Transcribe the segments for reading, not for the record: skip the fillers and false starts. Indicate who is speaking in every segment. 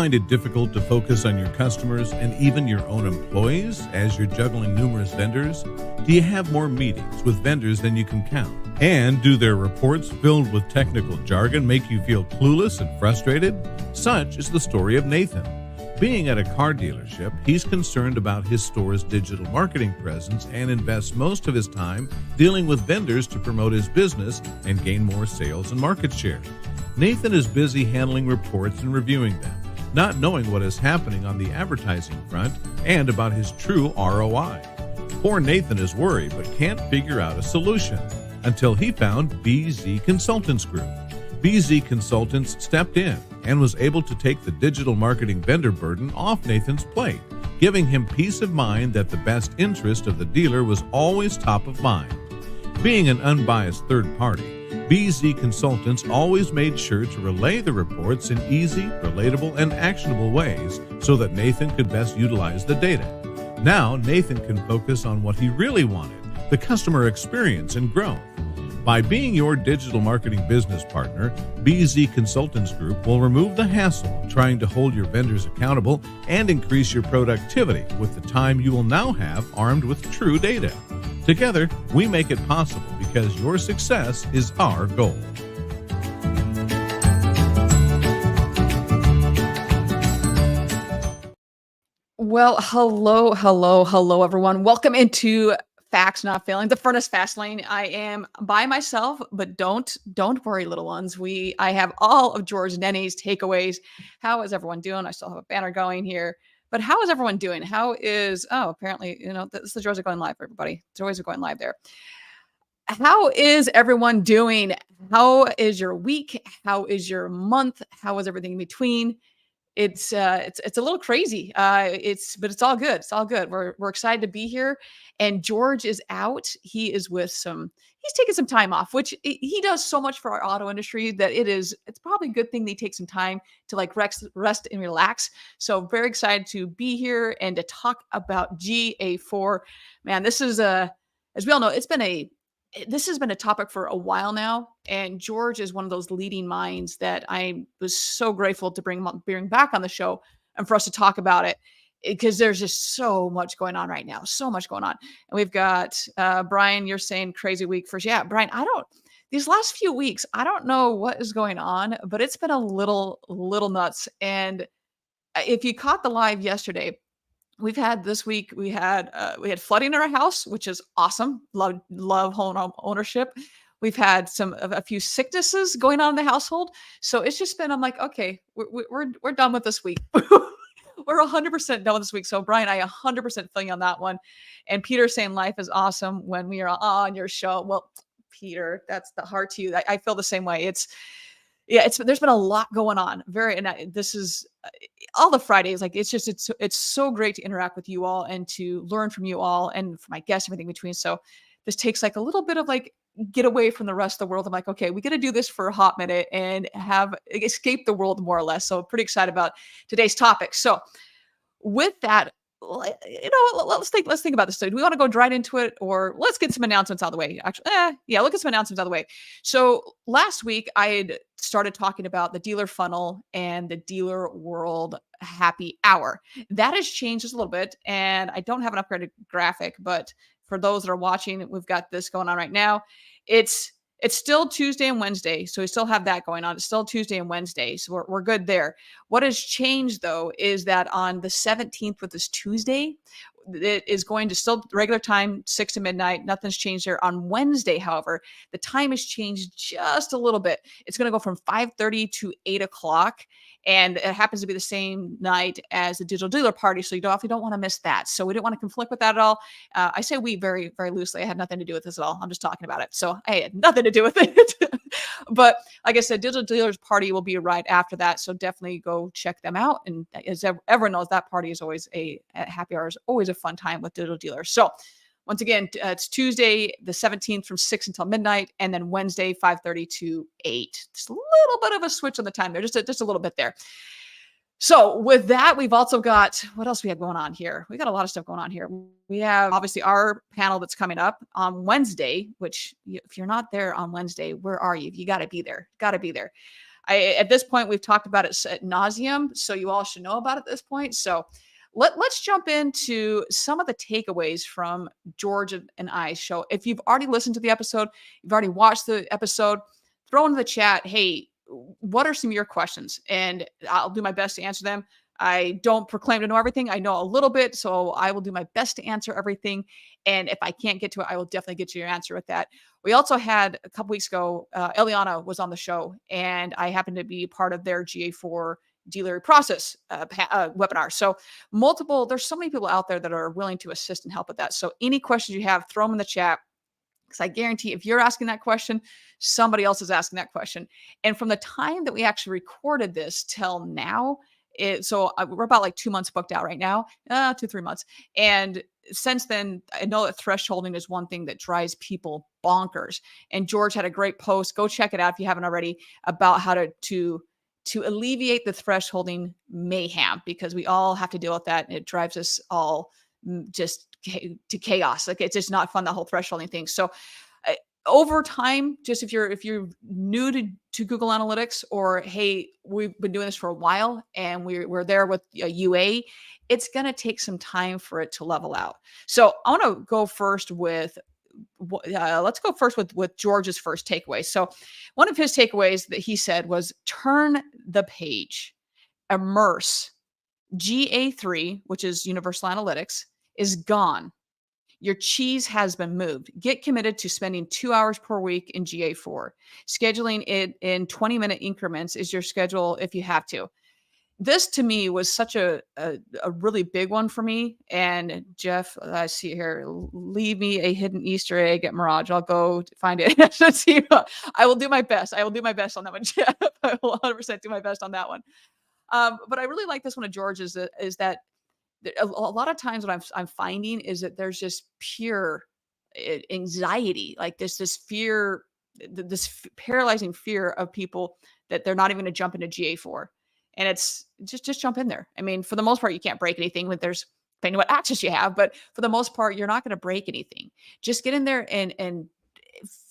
Speaker 1: find it difficult to focus on your customers and even your own employees as you're juggling numerous vendors? Do you have more meetings with vendors than you can count? And do their reports filled with technical jargon make you feel clueless and frustrated? Such is the story of Nathan. Being at a car dealership, he's concerned about his store's digital marketing presence and invests most of his time dealing with vendors to promote his business and gain more sales and market share. Nathan is busy handling reports and reviewing them, not knowing what is happening on the advertising front and about his true ROI. Poor Nathan is worried but can't figure out a solution until he found BZ Consultants Group. BZ Consultants stepped in and was able to take the digital marketing vendor burden off Nathan's plate, giving him peace of mind that the best interest of the dealer was always top of mind. Being an unbiased third party, BZ Consultants always made sure to relay the reports in easy, relatable, and actionable ways so that Nathan could best utilize the data. Now, Nathan can focus on what he really wanted, the customer experience and growth. By being your digital marketing business partner, BZ Consultants Group will remove the hassle of trying to hold your vendors accountable and increase your productivity with the time you will now have armed with true data. Together, we make it possible because your success is our goal.
Speaker 2: Well, hello, everyone. Welcome into Facts Not Failing, the Furniss Fast Lane. I am by myself, but don't worry, little ones. I have all of George Nenni's takeaways. How is everyone doing? I still have a banner going here, but how is everyone doing? Apparently, the joys are going live, everybody. Joys are going live there. How is everyone doing? How is your week? How is your month? How is everything in between? It's a little crazy. But it's all good. It's all good. We're excited to be here. And George is out. He's taking some time off, which he does so much for our auto industry that it's probably a good thing they take some time to like rest and relax. So very excited to be here and to talk about GA4. Man, this is as we all know, this has been a topic for a while now, and George is one of those leading minds that I was so grateful to bring back on the show and for us to talk about it, because there's just so much going on right now, so much going on. And we've got Brian, you're saying crazy week first. Yeah, Brian, these last few weeks, I don't know what is going on, but it's been a little nuts. And if you caught the live yesterday, we had flooding in our house, which is awesome. Love home ownership. We've had a few sicknesses going on in the household. So it's just been, I'm like, okay, we're done with this week. We're 100% done with this week. So Brian, I 100% feel you on that one. And Peter saying life is awesome when we are on your show. Well, Peter, that's the heart to you. I feel the same way. There's been a lot going on. This is all the Fridays. Like it's so great to interact with you all and to learn from you all and from my guests, everything between. So this takes like a little bit of like get away from the rest of the world. I'm like, okay, we got to do this for a hot minute and escape the world more or less. So pretty excited about today's topic. So with that, let's think about this. So do we want to go right into it, or let's get some announcements out of the way? Actually, look at some announcements out of the way. So last week I had started talking about the dealer funnel and the dealer world happy hour. That has changed just a little bit, and I don't have an upgraded graphic, but for those that are watching, we've got this going on right now. It's still Tuesday and Wednesday. So we still have that going on. It's still Tuesday and Wednesday. So we're good there. What has changed, though, is that on the 17th, with this Tuesday, it is going to still regular time, 6 to midnight. Nothing's changed there. On Wednesday, however, the time has changed just a little bit. It's going to go from 5:30 to 8 o'clock. And it happens to be the same night as the digital dealer party. So you definitely don't want to miss that. So we didn't want to conflict with that at all. I say we very, very loosely. I had nothing to do with this at all. I'm just talking about it. So I had nothing to do with it. But like I said, digital dealers party will be right after that. So definitely go check them out. And as everyone knows, that party is always happy hour is always a fun time with digital dealers. So once again, it's Tuesday, the 17th from 6 until midnight, and then Wednesday, 5:30 to 8. Just a little bit of a switch on the time there, just a little bit there. So with that, we've also got, what else we have going on here? We got a lot of stuff going on here. We have obviously our panel that's coming up on Wednesday, which if you're not there on Wednesday, where are you? You got to be there. At this point, we've talked about it ad nauseum, so you all should know about it at this point. So let's jump into some of the takeaways from George and I's show. If you've already listened to the episode, you've already watched the episode, throw into the chat, hey, what are some of your questions? And I'll do my best to answer them. I don't proclaim to know everything. I know a little bit, so I will do my best to answer everything. And if I can't get to it, I will definitely get you your answer with that. We also had a couple weeks ago, Eliana was on the show, and I happened to be part of their GA4 dealer process webinar. So there's so many people out there that are willing to assist and help with that. So any questions you have, throw them in the chat. Because I guarantee if you're asking that question, somebody else is asking that question. And from the time that we actually recorded this till now, we're about like 2 months booked out right now, 2-3 months. And since then, I know that thresholding is one thing that drives people bonkers. And George had a great post. Go check it out if you haven't already, about how to alleviate the thresholding mayhem, because we all have to deal with that. And it drives us all just to chaos. Like, it's just not fun, the whole thresholding thing. So over time, just if you're new to Google Analytics, or hey, we've been doing this for a while and we're there with UA, it's going to take some time for it to level out. So I want to go first with let's go first with George's first takeaway. So one of his takeaways that he said was, turn the page, immerse. GA3, which is Universal Analytics, is gone. Your cheese has been moved. Get committed to spending 2 hours per week in GA4. Scheduling it in 20-minute increments is your schedule if you have to. This to me was such a really big one for me. And Jeff, I see here, leave me a hidden Easter egg at Mirage. I'll go find it. Let's see. I will do my best. I will do my best on that one, Jeff. I will 100% do my best on that one. But I really like this one of George is that a lot of times what I'm finding is that there's just pure anxiety, like this fear, this paralyzing fear of people that they're not even going to jump into GA4. And it's just jump in there. I mean, for the most part, you can't break anything when there's depending on what access you have, but for the most part, you're not going to break anything. Just get in there and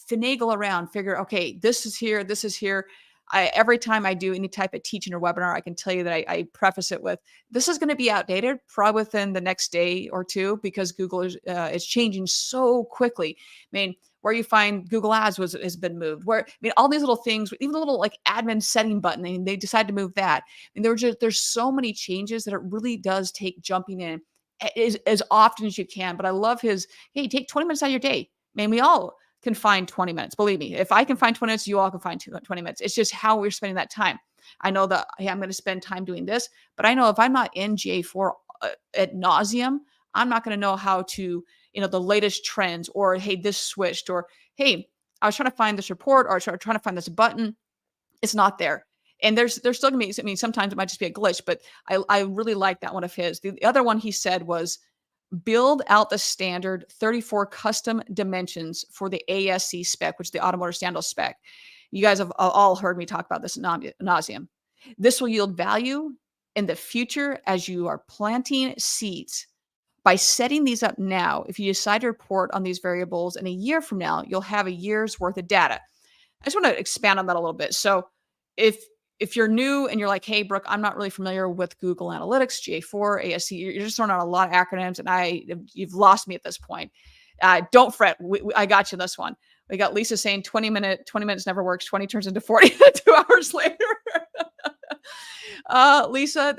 Speaker 2: finagle around, figure, okay, this is here, this is here. Every time I do any type of teaching or webinar, I can tell you that I preface it with, this is going to be outdated probably within the next day or two, because Google is changing so quickly. I mean, where you find Google Ads has been moved. All these little things, even the little like admin setting button, and they decide to move that. And there's so many changes that it really does take jumping in as often as you can. But I love his, hey, take 20 minutes out of your day. Man, we all can find 20 minutes. Believe me, if I can find 20 minutes, you all can find 20 minutes. It's just how we're spending that time. I know that, hey, I'm going to spend time doing this, but I know if I'm not in GA4 ad nauseum, I'm not going to know how to, the latest trends, or, hey, this switched, or, hey, I was trying to find this report, or I was trying to find this button. It's not there. And there's still going to be, sometimes it might just be a glitch, but I really like that one of his. The other one he said was, build out the standard 34 custom dimensions for the ASC spec, which is the automotive standard spec. You guys have all heard me talk about this ad nauseum. This will yield value in the future as you are planting seeds. By setting these up now, if you decide to report on these variables in a year from now, you'll have a year's worth of data. I just want to expand on that a little bit. So if you're new and you're like, hey, Brooke, I'm not really familiar with Google Analytics, GA4, ASC, you're just throwing out a lot of acronyms, and you've lost me at this point. Don't fret. I got you this one. We got Lisa saying 20 minutes never works. 20 turns into 40 2 hours later. Lisa,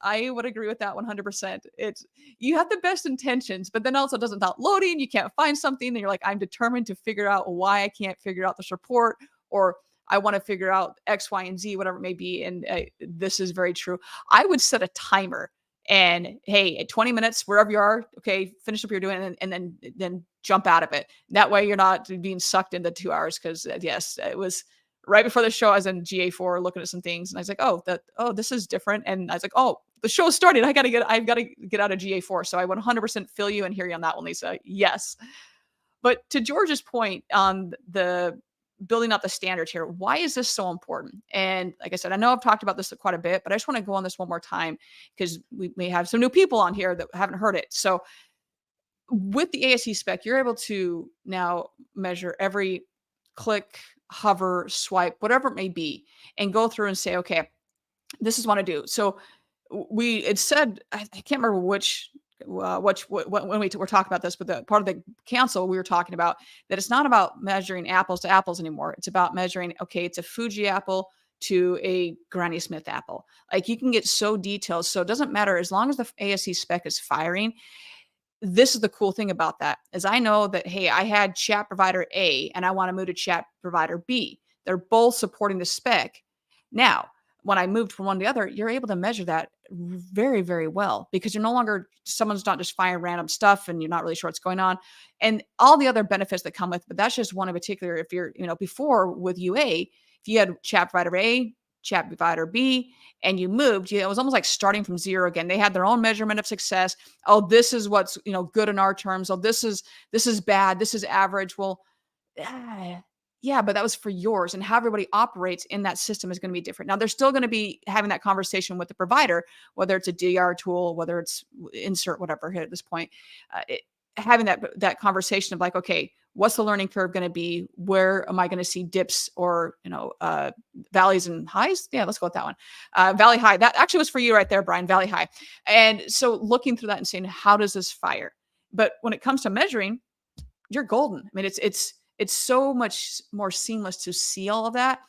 Speaker 2: I would agree with that 100%. You have the best intentions, but then also it doesn't stop loading. You can't find something, and you're like, I'm determined to figure out why I can't figure out this report, or I want to figure out X, Y, and Z, whatever it may be. And this is very true. I would set a timer, and hey, at 20 minutes, wherever you are, okay, finish up what you're doing, and then jump out of it. That way you're not being sucked into 2 hours. Because yes, it was right before the show, I was in GA4 looking at some things, and I was like, this is different. And I was like, oh, the show's started. I've got to get out of GA4. So I 100% feel you and hear you on that one, Lisa. Yes. But to George's point on the building up the standards here, why is this so important? And like I said, I know I've talked about this quite a bit, but I just want to go on this one more time, because we may have some new people on here that haven't heard it. So with the ASC spec, you're able to now measure every click, hover, swipe, whatever it may be, and go through and say, okay, this is what I do. So it said, I can't remember when we were talking about this, but the part of the council we were talking about that it's not about measuring apples to apples anymore. It's about measuring, okay, it's a Fuji apple to a Granny Smith apple. Like you can get so detailed. So it doesn't matter as long as the ASC spec is firing. This is the cool thing about that is I know that, hey, I had chat provider A and I want to move to chat provider B. They're both supporting the spec. Now, when I moved from one to the other, you're able to measure that very, very well because you're no longer, someone's not just firing random stuff and you're not really sure what's going on and all the other benefits that come with it. But that's just one in particular. If you're, before with UA, if you had chat provider A, chat provider B, and you moved, it was almost like starting from zero again. They had their own measurement of success. Oh, this is what's, good in our terms. Oh, this is bad. This is average. Well, yeah, but that was for yours. And how everybody operates in that system is going to be different. Now, they're still going to be having that conversation with the provider, whether it's a DR tool, whether it's insert, whatever at this point, having that conversation of like, okay, what's the learning curve going to be? Where am I going to see dips or, valleys and highs? Yeah, let's go with that one. Valley high. That actually was for you right there, Brian, Valley high. And so looking through that and saying, how does this fire? But when it comes to measuring, you're golden. I mean, it's so much more seamless to see all of that.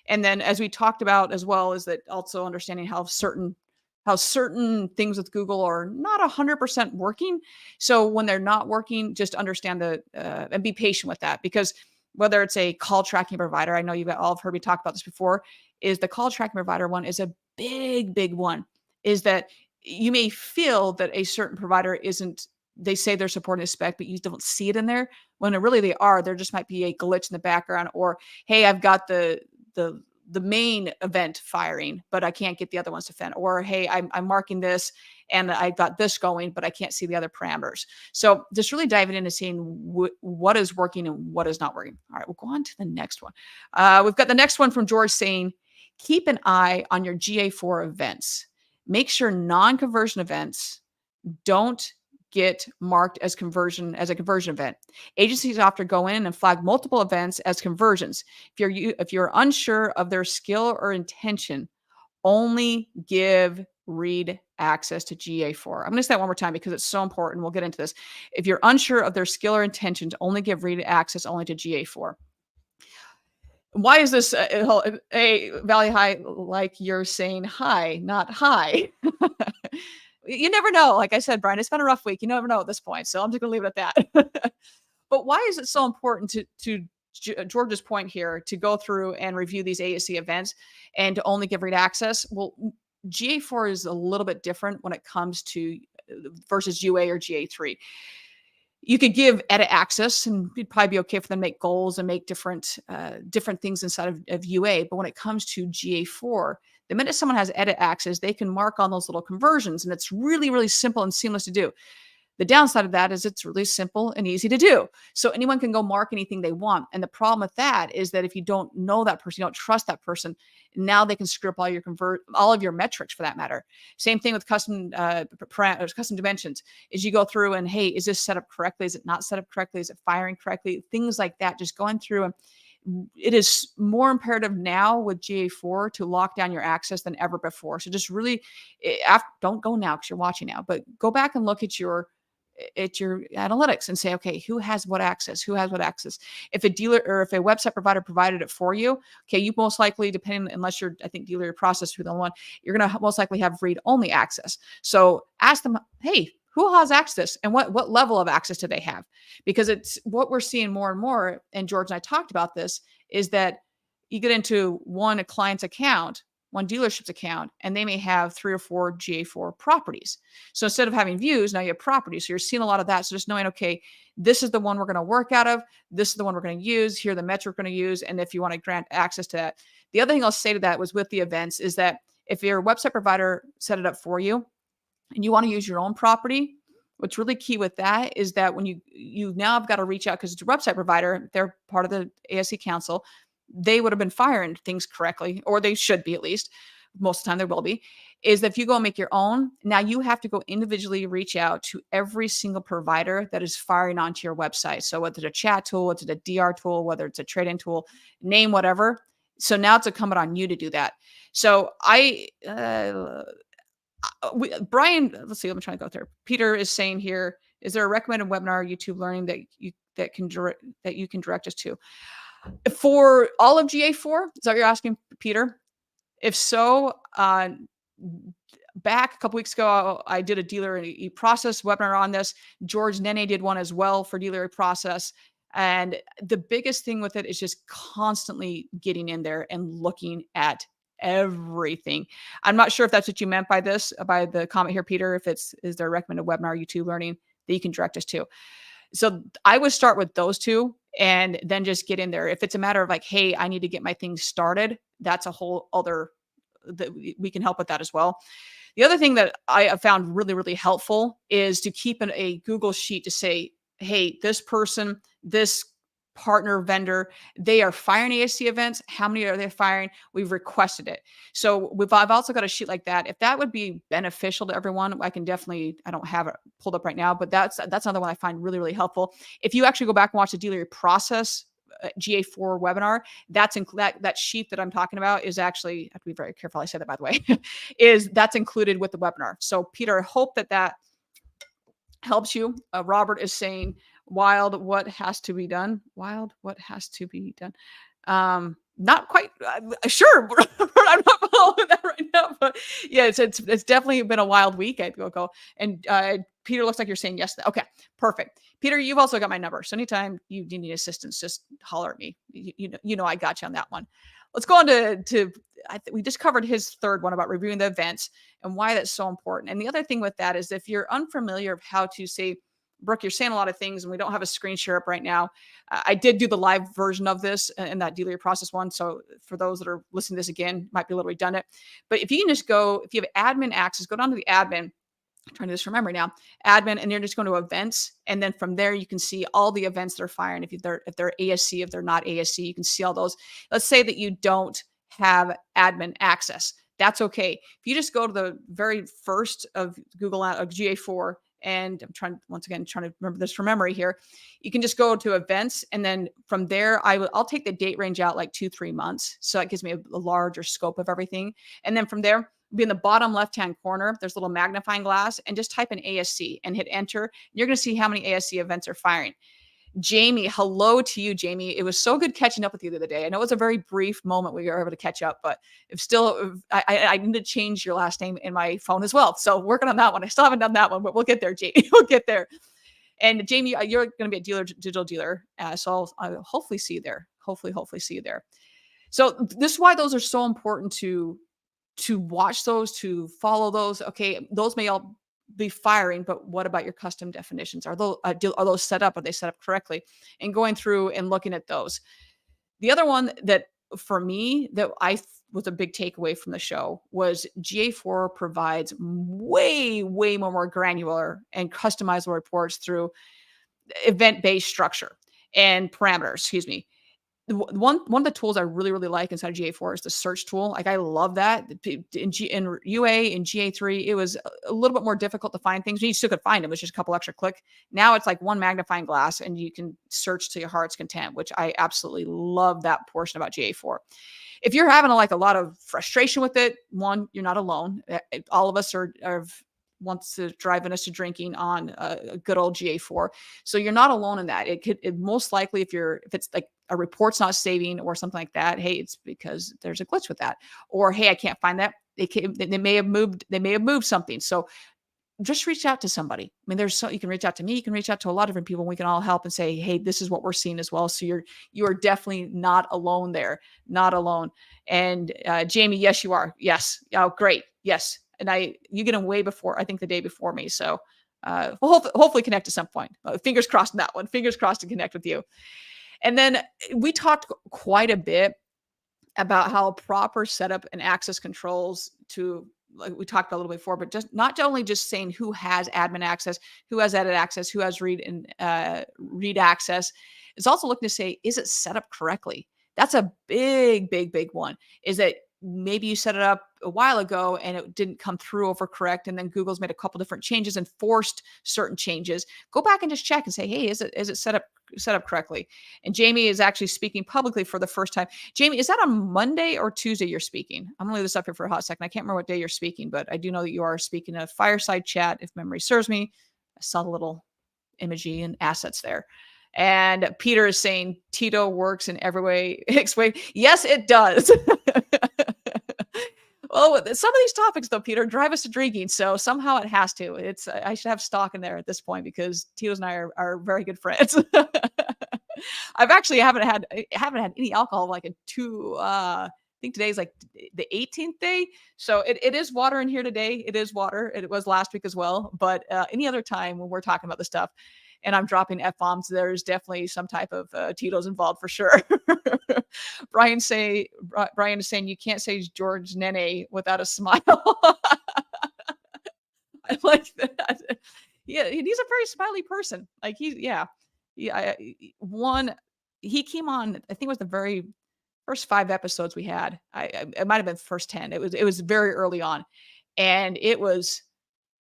Speaker 2: And then as we talked about as well, is that also understanding how certain things with Google are not 100% working. So when they're not working, just understand and be patient with that because whether it's a call tracking provider, I know you've all heard me talk about this before, is the call tracking provider one is a big, big one, is that you may feel that a certain provider isn't, they say they're supporting a spec, but you don't see it in there when really they are. There just might be a glitch in the background or, hey, I've got the main event firing, but I can't get the other ones to fin. Or, hey, I'm marking this and I've got this going, but I can't see the other parameters. So just really diving into seeing what is working and what is not working. All right, we'll go on to the next one. We've got the next one from George saying, keep an eye on your GA4 events. Make sure non-conversion events don't get marked as a conversion event. Agencies often go in and flag multiple events as conversions. If you're unsure of their skill or intention, only give read access to GA4. I'm going to say that one more time because it's so important. We'll get into this. If you're unsure of their skill or intention, to only give read access only to GA4. Why is this a Valley High like you're saying hi, not hi? You never know. Like I said, Brian, it's been a rough week. You never know at this point. So I'm just going to leave it at that. But why is it so important to George's point here to go through and review these ASC events and to only give read access? Well, GA4 is a little bit different when it comes to versus UA or GA3. You could give edit access and it'd probably be okay for them to make goals and make different things inside of UA. But when it comes to GA4, the minute someone has edit access, they can mark on those little conversions and it's really, really simple and seamless to do. The downside of that is it's really simple and easy to do. So anyone can go mark anything they want. And the problem with that is that if you don't know that person, you don't trust that person, now they can screw up all of your metrics for that matter. Same thing with custom dimensions is you go through and, hey, is this set up correctly? Is it not set up correctly? Is it firing correctly? Things like that, just going through and it is more imperative now with GA4 to lock down your access than ever before. So just really, don't go now because you're watching now, but go back and look at your analytics and say, okay, who has what access? Who has what access? If a dealer or if a website provider provided it for you, okay, you most likely, unless you're, I think dealer process through the one, you're going to most likely have read only access. So ask them, hey, who has access and what level of access do they have? Because it's what we're seeing more and more. And George and I talked about this is that you get into a client's account, one dealership's account, and they may have 3 or 4 GA4 properties. So instead of having views, now you have properties. So you're seeing a lot of that. So just knowing, okay, this is the one we're going to work out of. This is the one we're going to use. Here are the metric we're going to use. And if you want to grant access to that. The other thing I'll say to that was with the events is that if your website provider set it up for you and you want to use your own property, what's really key with that is that when you now have got to reach out because it's a website provider, they're part of the ASC council. They would have been firing things correctly, or they should be at least. most of the time there will be, is that if you go and make your own, now you have to go individually reach out to every single provider that is firing onto your website. So whether it's a chat tool, whether it's a DR tool, whether it's a trade-in tool, name whatever. So now it's incumbent on you to do that. So Brian, let's see, I'm trying to go through. Peter is saying here, is there a recommended webinar YouTube learning that you can direct us to? For all of GA4, is that what you're asking, Peter? If so, back a couple weeks ago, I did a dealer e-process webinar on this. George Nenni did one as well for dealer e-process. And the biggest thing with it is just constantly getting in there and looking at everything. I'm not sure if that's what you meant by this, by the comment here, Peter, if is there a recommended webinar YouTube learning that you can direct us to. So I would start with those two and then just get in there. If it's a matter of like, hey, I need to get my thing started, that's a whole other, that we can help with that as well. The other thing that I have found really, really helpful is to keep a Google sheet to say, hey, this person, this partner vendor, they are firing ASC events. How many are they firing? We've requested it. So I've also got a sheet like that. If that would be beneficial to everyone, I can definitely, I don't have it pulled up right now, but that's another one I find really, really helpful. If you actually go back and watch the dealer process GA4 webinar, that sheet that I'm talking about is actually, I have to be very careful I say that, by the way, that's included with the webinar. So Peter, I hope that helps you. Robert is saying, wild, what has to be done? Wild, what has to be done? Not quite sure. I'm not following that right now, but yeah, it's definitely been a wild week. I go and Peter, looks like you're saying yes. Okay, perfect. Peter, you've also got my number, so anytime you need assistance, just holler at me. You know I got you on that one. Let's go on to we just covered his third one about reviewing the events and why that's so important. And the other thing with that is if you're unfamiliar of how to say, Brooke, you're saying a lot of things and we don't have a screen share up right now. I did do the live version of this in that dealer process one. So for those that are listening to this again, might be a little redundant. But if you can just go, if you have admin access, go down to the admin. I'm trying to just remember now, admin, and you're just going to events. And then from there, you can see all the events they're firing. If they're ASC, if they're not ASC, you can see all those. Let's say that you don't have admin access. That's okay. If you just go to the very first of Google GA4, and I'm trying to remember this from memory here. You can just go to events. And then from there, I'll take the date range out like 2-3 months. So that gives me a larger scope of everything. And then from there, be in the bottom left-hand corner, there's a little magnifying glass, and just type in ASC and hit enter. You're going to see how many ASC events are firing. Jamie, hello to you, Jamie. It was so good catching up with you the other day. I know it was a very brief moment we were able to catch up, but I need to change your last name in my phone as well. So working on that one. I still haven't done that one, but we'll get there, Jamie. We'll get there. And Jamie, you're going to be a digital dealer. So I'll hopefully see you there. Hopefully see you there. So this is why those are so important to watch those, to follow those. Okay, those may all be firing, but what about your custom definitions? Are those set up? Are they set up correctly? And going through and looking at those. The other one that for me that was a big takeaway from the show was GA4 provides way more granular and customizable reports through event-based structure and parameters. Excuse me. One of the tools I really like inside of GA4 is the search tool. Like I love that. In UA and GA3, it was a little bit more difficult to find things. You still could find them. It was just a couple extra click. Now it's like one magnifying glass and you can search to your heart's content, which I absolutely love that portion about GA4. If you're having a lot of frustration with it, one, you're not alone. All of us are wants to driving us to drinking on a good old GA4. So you're not alone in that. It most likely, if it's like a report's not saving or something like that, hey, it's because there's a glitch with that. Or, hey, I can't find that. They may have moved something. So just reach out to somebody. I mean, you can reach out to me, you can reach out to a lot of different people, and we can all help and say, hey, this is what we're seeing as well. So you are definitely not alone there, not alone. And Jamie, yes, you are. Yes. Oh, great. Yes. And you get them way before, I think the day before me. So we'll hopefully connect at some point. Fingers crossed on that one. Fingers crossed to connect with you. And then we talked quite a bit about how proper setup and access controls like we talked about a little bit before, but just not only just saying who has admin access, who has edit access, who has read access. It's also looking to say, is it set up correctly? That's a big one. Is that maybe you set it up a while ago and it didn't come through overcorrect. And then Google's made a couple different changes and forced certain changes. Go back and just check and say, hey, is it set up correctly? And Jamie is actually speaking publicly for the first time. Jamie, is that on Monday or Tuesday you're speaking? I'm gonna leave this up here for a hot second. I can't remember what day you're speaking, but I do know that you are speaking a fireside chat, if memory serves me. I saw the little imagery and assets there. And Peter is saying Tito works in every way. Yes, it does. Well, some of these topics, though, Peter, drive us to drinking. So somehow it has to. I should have stock in there at this point because Tito's and I are very good friends. I've actually haven't had any alcohol like in I think today's like the 18th day. So it is water in here today. It is water. It was last week as well. But any other time when we're talking about this stuff and I'm dropping F-bombs, there's definitely some type of Tito's involved for sure. Brian is saying you can't say George Nenni without a smile. I like that. Yeah, he's a very smiley person. Like he came on, I think it was the very first 5 episodes we had. It might have been the first 10. It was very early on. And it was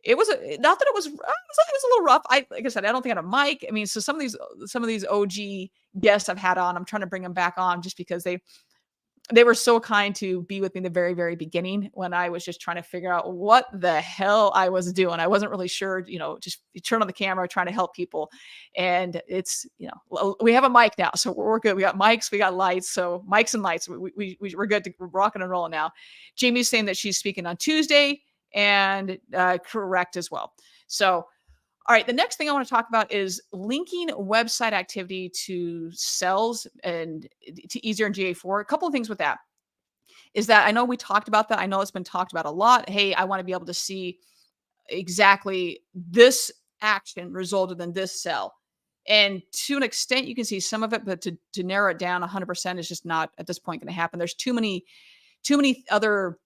Speaker 2: not that it was a little rough. Like I said, I don't think I had a mic. I mean, so some of these OG guests I've had on, I'm trying to bring them back on just because they were so kind to be with me in the very, very beginning when I was just trying to figure out what the hell I was doing. I wasn't really sure, just turn on the camera, trying to help people. And it's, we have a mic now, so we're good. We got mics, we got lights. So mics and lights, we're good. We're rocking and rolling now. Jamie's saying that she's speaking on Tuesday and correct as well. So, all right, the next thing I want to talk about is linking website activity to cells and to easier in GA4. A couple of things with that is that I know we talked about that. I know it's been talked about a lot. Hey, I want to be able to see exactly this action resulted in this cell. And to an extent, you can see some of it, but to narrow it down 100% is just not at this point going to happen. There's too many other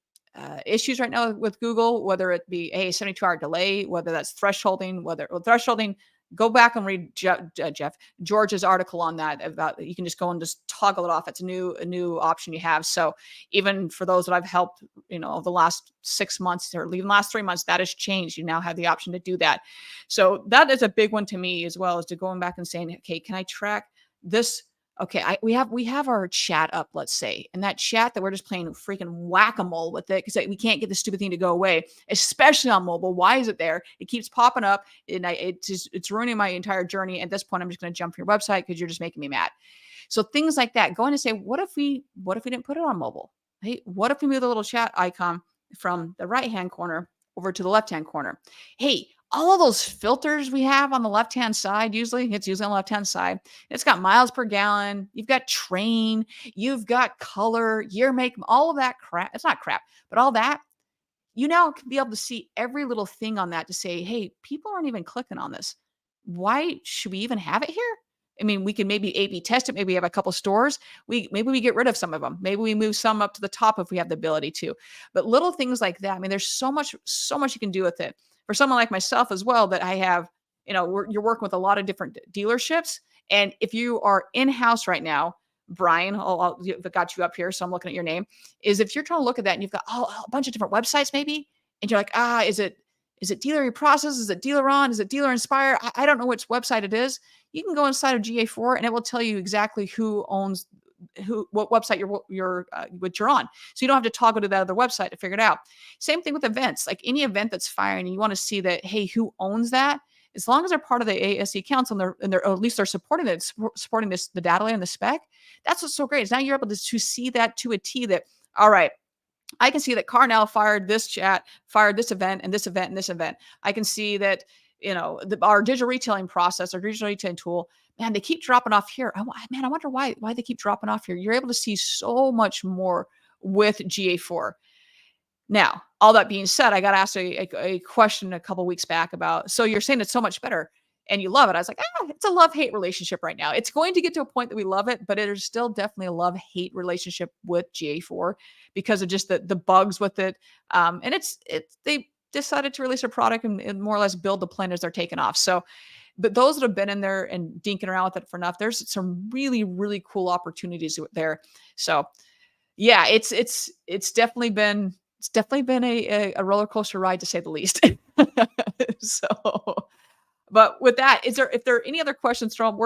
Speaker 2: issues right now with Google, whether it be a 72-hour delay, whether that's thresholding, go back and read George's article on that about, you can just go and just toggle it off. It's a new option you have. So even for those that I've helped, the last 6 months or even last 3 months, that has changed. You now have the option to do that. So that is a big one to me as well, as to going back and saying, okay, can I track this? Okay, we have our chat up, let's say, and that chat that we're just playing freaking whack-a-mole with it because we can't get the stupid thing to go away, especially on mobile. Why is it there? It keeps popping up, and it's ruining my entire journey. At this point, I'm just going to jump to your website because you're just making me mad. So things like that. Going to say, what if we didn't put it on mobile? Hey, what if we move the little chat icon from the right-hand corner over to the left-hand corner? Hey, all of those filters we have on the left-hand side, it's usually on the left-hand side. It's got miles per gallon. You've got train. You've got color, year, make, all of that crap. It's not crap, but all that, you now can be able to see every little thing on that to say, hey, people aren't even clicking on this. Why should we even have it here? I mean, we can maybe A/B test it. Maybe we have a couple stores. Maybe we get rid of some of them. Maybe we move some up to the top if we have the ability to. But little things like that. I mean, there's so much you can do with it. For someone like myself as well, that I have, you're working with a lot of different dealerships. And if you are in-house right now, Brian, I've got you up here, so I'm looking at your name, is if you're trying to look at that and you've got a bunch of different websites maybe, and you're like, is it Dealer Process? Is it Dealer On? Is it Dealer Inspire? I don't know which website it is. You can go inside of GA4 and it will tell you exactly who owns what website you're on. So you don't have to toggle to that other website to figure it out. Same thing with events. Like any event that's firing, and you want to see that, hey, who owns that? As long as they're part of the ASE council and they're or at least they're supporting the data layer and the spec, that's what's so great. Is now you're able to see that to a T. That, all right, I can see that Carnell fired this chat, fired this event, and this event, and this event. I can see that, our digital retailing process, our digital retailing tool, man, they keep dropping off here. I wonder why they keep dropping off here. You're able to see so much more with GA4. Now, all that being said, I got asked a question a couple weeks back about, so you're saying it's so much better and you love it. I was like, it's a love-hate relationship right now. It's going to get to a point that we love it, but it is still definitely a love-hate relationship with GA4 because of just the bugs with it. And they decided to release a product and more or less build the plane as they're taking off. So, but those that have been in there and dinking around with it for enough, there's some really, really cool opportunities there. So yeah, it's definitely been it's definitely been a roller coaster ride to say the least. So, but with that, if there are any other questions from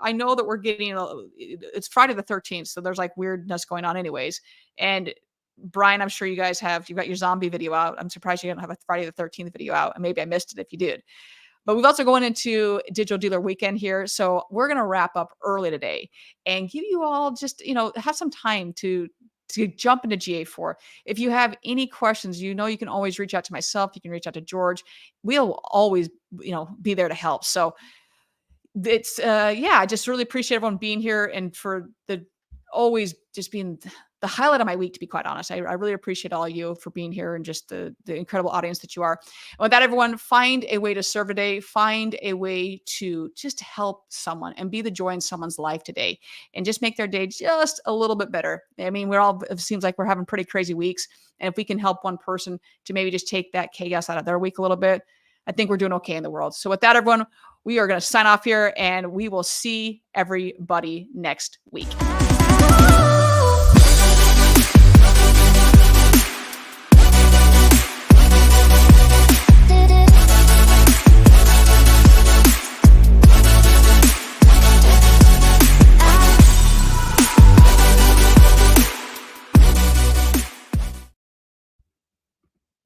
Speaker 2: I know that we're getting it's Friday the 13th, so there's like weirdness going on anyways. And Brian, I'm sure you've got your zombie video out. I'm surprised you don't have a Friday the 13th video out, and maybe I missed it if you did. But we've also going into Digital Dealer Weekend here. So we're going to wrap up early today and give you all just, have some time to jump into GA4. If you have any questions, you can always reach out to myself. You can reach out to George. We'll always, be there to help. So it's, I just really appreciate everyone being here and for always just being the highlight of my week, to be quite honest. I really appreciate all of you for being here and just the incredible audience that you are. And with that, everyone, find a way to serve today. Find a way to just help someone and be the joy in someone's life today and just make their day just a little bit better. I mean, it seems like we're having pretty crazy weeks. And if we can help one person to maybe just take that chaos out of their week a little bit, I think we're doing okay in the world. So with that, everyone, we are going to sign off here and we will see everybody next week.